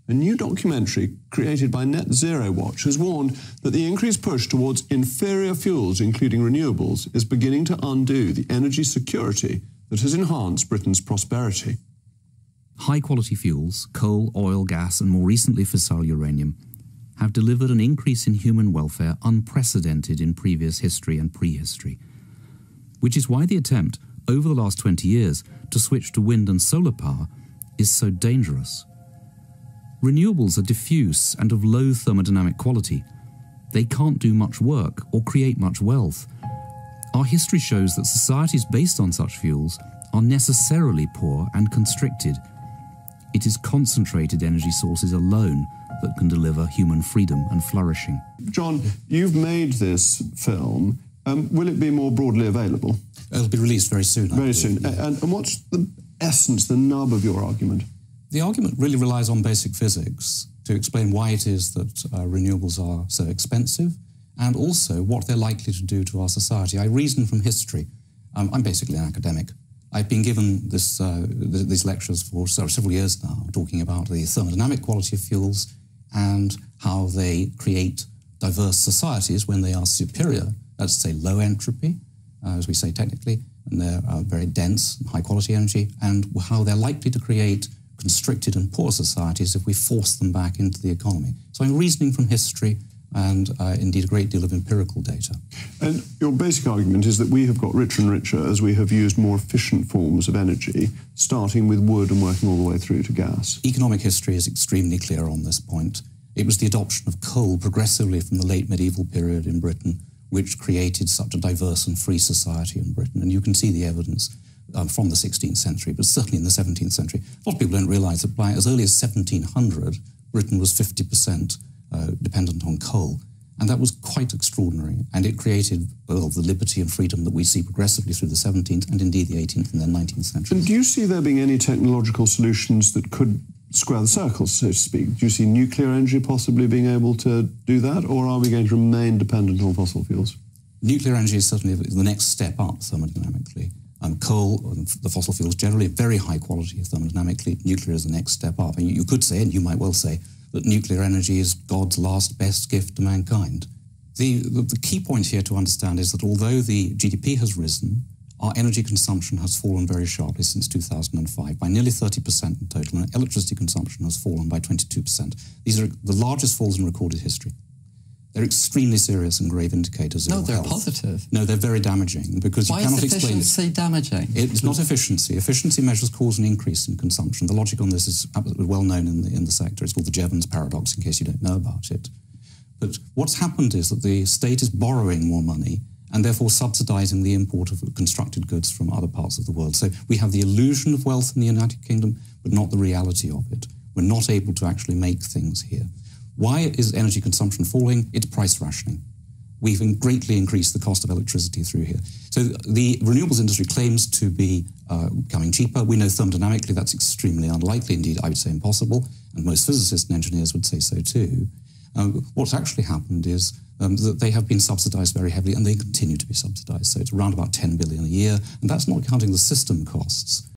a new documentary created by Net Zero Watch has warned that the increased push towards inferior fuels, including renewables, is beginning to undo the energy security that has enhanced Britain's prosperity. High-quality fuels, coal, oil, gas, and more recently fissile uranium, have delivered an increase in human welfare unprecedented in previous history and prehistory, which is why the attempt over the last 20 years to switch to wind and solar power is so dangerous. Renewables are diffuse and of low thermodynamic quality. They can't do much work or create much wealth. Our history shows that societies based on such fuels are necessarily poor and constricted. It is concentrated energy sources alone that can deliver human freedom and flourishing. John, you've made this film. Will it be more broadly available? It'll be released very soon. Very soon. Yeah. And what's the essence, the nub of your argument? The argument really relies on basic physics to explain why it is that renewables are so expensive and also what they're likely to do to our society. I reason from history. I'm basically an academic. I've been given these lectures for several years now, talking about the thermodynamic quality of fuels and how they create diverse societies when they are superior, that's to say low entropy, as we say technically, and they're very dense, high-quality energy, and how they're likely to create constricted and poor societies if we force them back into the economy. So I'm reasoning from history and indeed a great deal of empirical data. And your basic argument is that we have got richer and richer as we have used more efficient forms of energy, starting with wood and working all the way through to gas. Economic history is extremely clear on this point. It was the adoption of coal progressively from the late medieval period in Britain which created such a diverse and free society in Britain. And you can see the evidence from the 16th century, but certainly in the 17th century. A lot of people don't realise that by as early as 1700, Britain was 50% dependent on coal. And that was quite extraordinary. And it created, well, the liberty and freedom that we see progressively through the 17th and indeed the 18th and then 19th century. And do you see there being any technological solutions that could square the circle, so to speak? Do you see nuclear energy possibly being able to do that, or are we going to remain dependent on fossil fuels? Nuclear energy is certainly the next step up thermodynamically. Coal and the fossil fuels generally very high quality thermodynamically. Nuclear is the next step up. And you could say, and you might well say, that nuclear energy is God's last best gift to mankind. The key point here to understand is that although the GDP has risen, our energy consumption has fallen very sharply since 2005, by nearly 30% in total, and electricity consumption has fallen by 22%. These are the largest falls in recorded history. They're extremely serious and grave indicators of health. No, they're positive. No, they're very damaging because you cannot explain it. Why is efficiency damaging? It's not efficiency. Efficiency measures cause an increase in consumption. The logic on this is absolutely well known in the sector. It's called the Jevons paradox, in case you don't know about it. But what's happened is that the state is borrowing more money and therefore subsidising the import of constructed goods from other parts of the world. So we have the illusion of wealth in the United Kingdom, but not the reality of it. We're not able to actually make things here. Why is energy consumption falling? It's price rationing. We've greatly increased the cost of electricity through here. So the renewables industry claims to be becoming cheaper. We know thermodynamically that's extremely unlikely, indeed I would say impossible, and most physicists and engineers would say so too. What's actually happened is that they have been subsidised very heavily and they continue to be subsidised. So it's around about 10 billion a year, and that's not counting the system costs.